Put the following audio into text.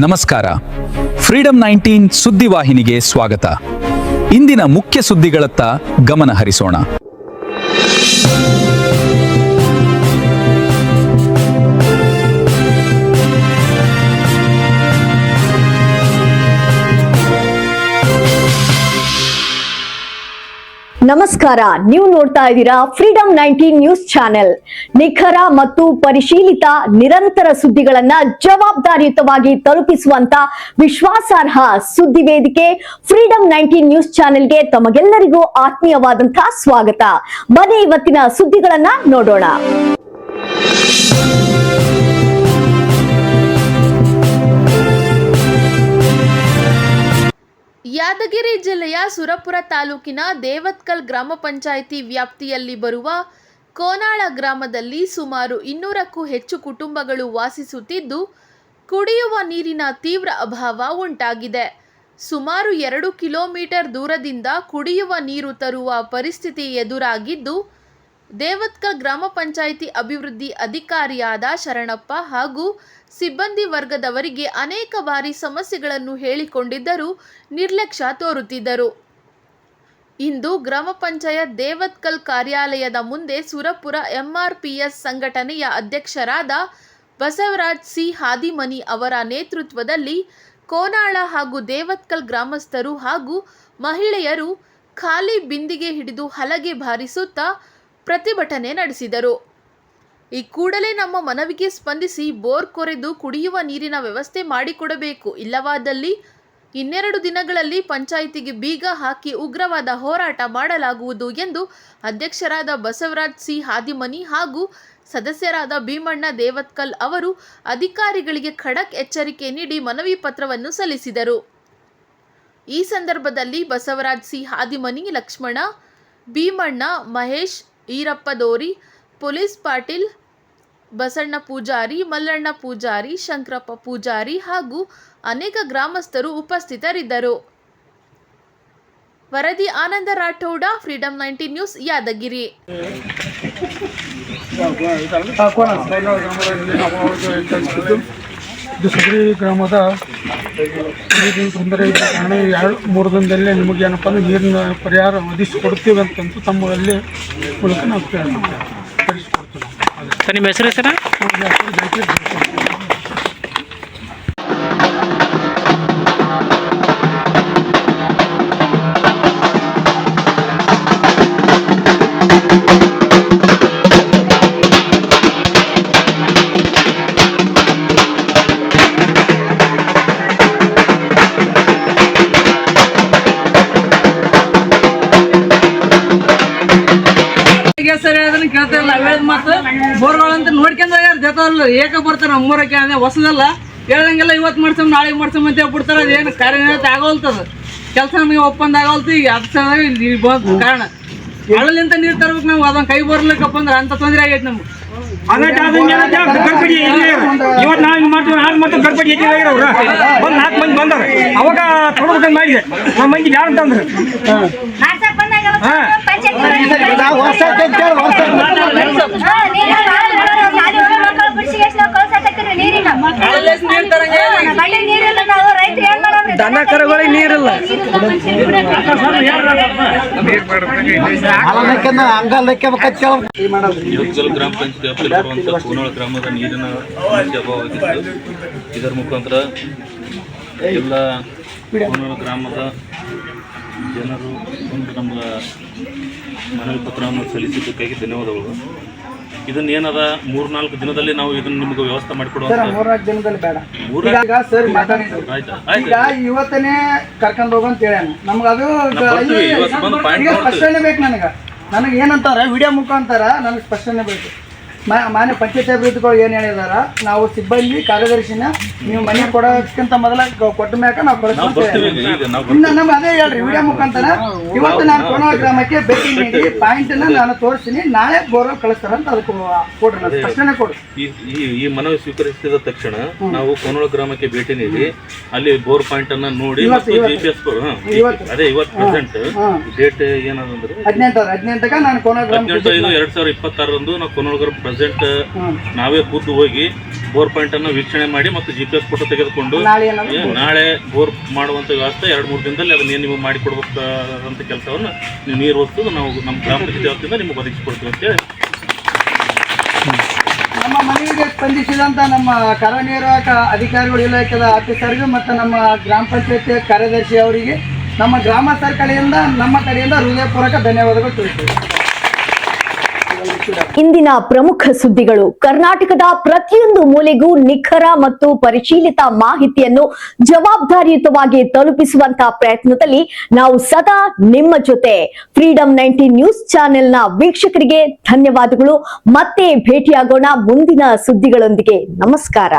ನಮಸ್ಕಾರ. ಫ್ರೀಡಂ 19 ಸುದ್ದಿವಾಹಿನಿಗೆ ಸ್ವಾಗತ. ಇಂದಿನ ಮುಖ್ಯ ಸುದ್ದಿಗಳತ್ತ ಗಮನ ಹರಿಸೋಣ. ನಮಸ್ಕಾರ, ನೀವು ನೋಡ್ತಾ ಇದ್ದೀರಾ ಫ್ರೀಡಂ 19 ನ್ಯೂಸ್ ಚಾನೆಲ್. ನಿಖರ ಮತ್ತು ಪರಿಶೀಲಿತ ನಿರಂತರ ಸುದ್ದಿಗಳನ್ನ ಜವಾಬ್ದಾರಿಯುತವಾಗಿ ತಲುಪಿಸುವಂತ ವಿಶ್ವಾಸಾರ್ಹ ಸುದ್ದಿ ವೇದಿಕೆ ಫ್ರೀಡಂ 19 ನ್ಯೂಸ್ ಚಾನೆಲ್ಗೆ ತಮಗೆಲ್ಲರಿಗೂ ಆತ್ಮೀಯವಾದಂತಹ ಸ್ವಾಗತ. ಬನ್ನಿ ಇವತ್ತಿನ ಸುದ್ದಿಗಳನ್ನ ನೋಡೋಣ. ಯಾದಗಿರಿ ಜಿಲ್ಲೆಯ ಸುರಪುರ ತಾಲೂಕಿನ ದೇವತ್ಕಲ್ ಗ್ರಾಮ ಪಂಚಾಯಿತಿ ವ್ಯಾಪ್ತಿಯಲ್ಲಿ ಬರುವ ಕೋನಾಳ ಗ್ರಾಮದಲ್ಲಿ ಸುಮಾರು 200ಕ್ಕೂ ಹೆಚ್ಚು ಕುಟುಂಬಗಳು ವಾಸಿಸುತ್ತಿದ್ದು ಕುಡಿಯುವ ನೀರಿನ ತೀವ್ರ ಅಭಾವ ಉಂಟಾಗಿದೆ. ಸುಮಾರು 2 ಕಿಲೋಮೀಟರ್ ದೂರದಿಂದ ಕುಡಿಯುವ ನೀರು ತರುವ ಪರಿಸ್ಥಿತಿ ಎದುರಾಗಿದ್ದು, ದೇವತ್ಕಲ್ ಗ್ರಾಮ ಪಂಚಾಯಿತಿ ಅಭಿವೃದ್ಧಿ ಅಧಿಕಾರಿಯಾದ ಶರಣಪ್ಪ ಹಾಗೂ ಸಿಬ್ಬಂದಿ ವರ್ಗದವರಿಗೆ ಅನೇಕ ಬಾರಿ ಸಮಸ್ಯೆಗಳನ್ನು ಹೇಳಿಕೊಂಡಿದ್ದರೂ ನಿರ್ಲಕ್ಷ್ಯ ತೋರುತ್ತಿದ್ದರು. ಇಂದು ಗ್ರಾಮ ಪಂಚಾಯತ್ ದೇವತ್ಕಲ್ ಕಾರ್ಯಾಲಯದ ಮುಂದೆ ಸುರಪುರ ಎಂಆರ್ಪಿಎಸ್ ಸಂಘಟನೆಯ ಅಧ್ಯಕ್ಷರಾದ ಬಸವರಾಜ್ ಸಿ ಹಾದಿಮನಿ ಅವರ ನೇತೃತ್ವದಲ್ಲಿ ಕೋನಾಳ ಹಾಗೂ ದೇವತ್ಕಲ್ ಗ್ರಾಮಸ್ಥರು ಹಾಗೂ ಮಹಿಳೆಯರು ಖಾಲಿ ಬಿಂದಿಗೆ ಹಿಡಿದು ಹಲಗೆ ಬಾರಿಸುತ್ತಾ ಪ್ರತಿಭಟನೆ ನಡೆಸಿದರು. ಈ ಕೂಡಲೇ ನಮ್ಮ ಮನವಿಗೆ ಸ್ಪಂದಿಸಿ ಬೋರ್ ಕೊರೆದು ಕುಡಿಯುವ ನೀರಿನ ವ್ಯವಸ್ಥೆ ಮಾಡಿಕೊಡಬೇಕು, ಇಲ್ಲವಾದಲ್ಲಿ 2 ದಿನಗಳಲ್ಲಿ ಪಂಚಾಯಿತಿಗೆ ಬೀಗ ಹಾಕಿ ಉಗ್ರವಾದ ಹೋರಾಟ ಮಾಡಲಾಗುವುದು ಎಂದು ಅಧ್ಯಕ್ಷರಾದ ಬಸವರಾಜ್ ಸಿ ಹಾದಿಮನಿ ಹಾಗೂ ಸದಸ್ಯರಾದ ಭೀಮಣ್ಣ ದೇವತ್ಕಲ್ ಅವರು ಅಧಿಕಾರಿಗಳಿಗೆ ಖಡಕ್ ಎಚ್ಚರಿಕೆ ನೀಡಿ ಮನವಿ ಪತ್ರವನ್ನು ಸಲ್ಲಿಸಿದರು. ಈ ಸಂದರ್ಭದಲ್ಲಿ ಬಸವರಾಜ್ ಸಿ ಹಾದಿಮನಿ, ಲಕ್ಷ್ಮಣ, ಭೀಮಣ್ಣ, ಮಹೇಶ್, ಈರಪ್ಪ ದೋರಿ, ಪೊಲೀಸ್ ಪಾಟೀಲ್, ಬಸಣ್ಣ ಪೂಜಾರಿ, ಮಲ್ಲಣ್ಣ ಪೂಜಾರಿ, ಶಂಕರಪ್ಪ ಪೂಜಾರಿ ಹಾಗೂ ಅನೇಕ ಗ್ರಾಮಸ್ಥರು ಉಪಸ್ಥಿತರಿದ್ದರು. ವರದಿ ಆನಂದ ರಾಠೋಡ, ಫ್ರೀಡಂ 19 ನ್ಯೂಸ್, ಯಾದಗಿರಿ. ಸದರಿ ಗ್ರಾಮದ ತೊಂದರೆ ಇದ್ದ ಕಾರಣ 2-3 ದಿನದಲ್ಲೇ ನಿಮಗೆ ಏನಪ್ಪ ಅಂದರೆ ನೀರಿನ ಪರಿಹಾರ ಒದಗಿಸಿಕೊಡ್ತೀವಿ ಅಂತಂದು ತಮ್ಮಲ್ಲಿ ಮೂಲಕ ನಾವು ಕಳಿಸ್ಕೊಡ್ತೀವಿ. ಸರ್, ನಿಮ್ಮ ಹೆಸರು ಸರ್? ಕೇಳ್ತಾರಲ್ಲ ಹೇಳದ್ ಮಾತು ಬೋರ್ಗಳಂತ ನೋಡ್ಕೊಂಡ ಜೊತೆಲ್ಲ ಏಕ ಬರ್ತಾರೆ. ನಮ್ಮೂರಕ್ಕೆ ಅದೇ ಹೊಸದಲ್ಲ, ಹೇಳ್ದಂಗೆಲ್ಲ ಇವತ್ತು ಮಾಡ್ಸಮ್ ನಾಳೆಗೆ ಮಾಡ್ಸಮ್ ಅಂತ ಬಿಡ್ತಾರೆ. ಅದೇನು ಕಾರ್ಯನಿರತ ಆಗೋಲ್ತದ, ಕೆಲಸ ನಮಗೆ ಒಪ್ಪಂದ ಆಗೋಲ್ತು. ಈಗ ಅದು ಕಾರಣ ಹಳ್ಳಲಿಂತ ನೀರು ತರ್ಬೇಕು ನಾವು, ಅದನ್ನ ಕೈ ಬರ್ಲಿಕ್ಕಪ್ಪ ಅಂದ್ರೆ ಅಂತ ತೊಂದರೆ ಆಗೈತೆ ನಮ್ಗೆ. ಇವತ್ತು ನಾವು ಹಿಂಗೆ ಮಾಡ್ತೀವಿ, ಹಾಗೆ ಮಾಡ್ತೀವಿ, ಗಡ್ಬಡಿ ಅವ್ರು ಒಂದು 4 ಮಂದಿ ಬಂದವ್ರು. ಅವಾಗ ತೊಗೊಳ್ಬೇಕಂತ ಮಾಡಿದೆ. ನಮ್ಮ ಮಂದಿ ಯಾರು ಅಂತಂದ್ರೆ ದನ ಕರುಗಳಿಗೆ ನೀರಿಲ್ಲ. ದೇವತ್ಕಲ್ ಗ್ರಾಮ ಪಂಚಾಯತ್ ಬರುವಂಥ ಕೋನಾಳ ಗ್ರಾಮದ ನೀರಿನ ಸಮಸ್ಯೆ ಅಭಾವವಾಗಿದ್ದು, ಇದರ ಮುಖಾಂತರ ಎಲ್ಲ ಕೋನಾಳ ಗ್ರಾಮದ ಜನರು ಒಂದು ನಮ್ಮ ಮನವಿ ಪತ್ರವನ್ನು ಸಲ್ಲಿಸಿದ್ದಕ್ಕಾಗಿ ಧನ್ಯವಾದಗಳು. ಇದನ್ನ ಏನದ 3-4 ದಿನದಲ್ಲಿ ನಾವು ಇದನ್ನ ನಿಮ್ಗೆ ವ್ಯವಸ್ಥೆ ಮಾಡಿಕೊಡುವಂತ. 3-4 ದಿನದಲ್ಲಿ ಬೇಡ. ಈಗ ಸರ್ ಮಾತಾಡಿದ್ರು, ಈಗ ಇವತ್ತನೇ ಕರ್ಕೊಂಡು ಹೋಗಂತ ಹೇಳ್ಯಾನ. ನಮ್ಗೆ ಅದು ಈಗ ಸ್ಪಷ್ಟನೆ ಬೇಕು. ನನಗೆ ಏನಂತಾರ ವಿಡಿಯೋ ಮುಖಾಂತರ ನನಗೆ ಸ್ಪಷ್ಟನೆ ಬೇಕು. ಮಾನ್ಯ ಪಂಚಾಯತ್ ಅಭಿವೃದ್ಧಿಗಳು ಏನು ಹೇಳಿದಾರ, ನಾವು ಸಿಬ್ಬಂದಿ ಕಾರ್ಯದರ್ಶಿನ ನೀವು ಮನೆ ಕೊಡೋದಕ್ಕಿಂತ ಮೊದಲ ಕೊಟ್ಟ ಮ್ಯಾಕ ನಾವು ಕಳಿಸ್ತೀವಿ. ನಮ್ಗೆ ಅದೇ ಹೇಳ್ರಿ ವಿಡಿಯೋ ಮುಖಾಂತರ. ಇವತ್ತು ನಾನು ಕೋನಾಳ ಗ್ರಾಮಕ್ಕೆ ಭೇಟಿ ನೀಡಿ ಪಾಯಿಂಟ್ ನಾನು ತೋರಿಸ್ತೀನಿ, ನಾಳೆ ಬೋರ್ವೆಲ್ ಕಳಿಸ್ತಾರ ಅಂತ ಅದಕ್ಕೆ ಕೊಡ್ರಿ, ಸ್ಪಷ್ಟನೆ ಕೊಡ್ರಿ. ಈ ಮನವಿ ಸ್ವೀಕರಿಸಿದ ತಕ್ಷಣ ನಾವು ಕೋನಾಳ ಗ್ರಾಮಕ್ಕೆ ಭೇಟಿ ನೀಡಿ ಅಲ್ಲಿ ಬೋರ್ ಪಾಯಿಂಟ್ ಅನ್ನ ನೋಡಿ GPS ಅದೇ ಇವತ್ತು ಪ್ರೆಸೆಂಟ್ ಡೇಟ್ ಏನಂದ್ರೆ 18ಕ್ಕೆ ನಾನು ಕೋನಾಳ ಗ್ರಾಮ 18/5/2026 ನಾವು ಕೋನಾಳ ಗ್ರಾಮ ಪ್ರೆಸೆಂಟ್ ನಾವೇ ಖುದ್ದು ಹೋಗಿ ಬೋರ್ ಪಾಯಿಂಟ್ ಅನ್ನು ವೀಕ್ಷಣೆ ಮಾಡಿ ಮತ್ತು GPS ಫೋಟೋ ತೆಗೆದುಕೊಂಡು ನಾಳೆ ಬೋರ್ ಮಾಡುವಂಥ ವ್ಯವಸ್ಥೆ 2-3 ದಿನದಲ್ಲಿ ಅದನ್ನ ನೀವು ಮಾಡಿಕೊಡ್ಬೇಕಂತ ಕೆಲಸವನ್ನು ನೀವು ನೀರು ಹೊತ್ತು ನಾವು ನಮ್ಮ ಗ್ರಾಮ ಪಂಚಾಯತಿ ವತಿಯಿಂದ ನಿಮಗೆ ಒದಗಿಸಿಕೊಡ್ತೀವಿ ಅಂತೇಳಿ ನಮ್ಮ ಮನವಿಗೆ ಸ್ಪಂದಿಸಿದಂಥ ನಮ್ಮ ಕಾರ್ಯನಿರ್ವಾಹಕ ಅಧಿಕಾರಿಗಳು ಇಲಾಖೆಯ ಆಫೀಸರ್ಗೂ ಮತ್ತು ನಮ್ಮ ಗ್ರಾಮ ಪಂಚಾಯತಿ ಕಾರ್ಯದರ್ಶಿ ಅವರಿಗೆ ನಮ್ಮ ಗ್ರಾಮಸ್ಥರ ಕಡೆಯಿಂದ ನಮ್ಮ ಕಡೆಯಿಂದ ಹೃದಯಪೂರ್ವಕ ಧನ್ಯವಾದಗಳು ತಿಳಿಸ್ತೇವೆ. ಇಂದಿನ ಪ್ರಮುಖ ಸುದ್ದಿಗಳು. ಕರ್ನಾಟಕದ ಪ್ರತಿಯೊಂದು ಮೂಲೆಗೂ ನಿಖರ ಮತ್ತು ಪರಿಶೀಲಿತ ಮಾಹಿತಿಯನ್ನು ಜವಾಬ್ದಾರಿಯುತವಾಗಿ ತಲುಪಿಸುವಂತಹ ಪ್ರಯತ್ನದಲ್ಲಿ ನಾವು ಸದಾ ನಿಮ್ಮ ಜೊತೆ. ಫ್ರೀಡಂ 19 ನ್ಯೂಸ್ ಚಾನೆಲ್ನ ವೀಕ್ಷಕರಿಗೆ ಧನ್ಯವಾದಗಳು. ಮತ್ತೆ ಭೇಟಿಯಾಗೋಣ ಮುಂದಿನ ಸುದ್ದಿಗಳೊಂದಿಗೆ. ನಮಸ್ಕಾರ.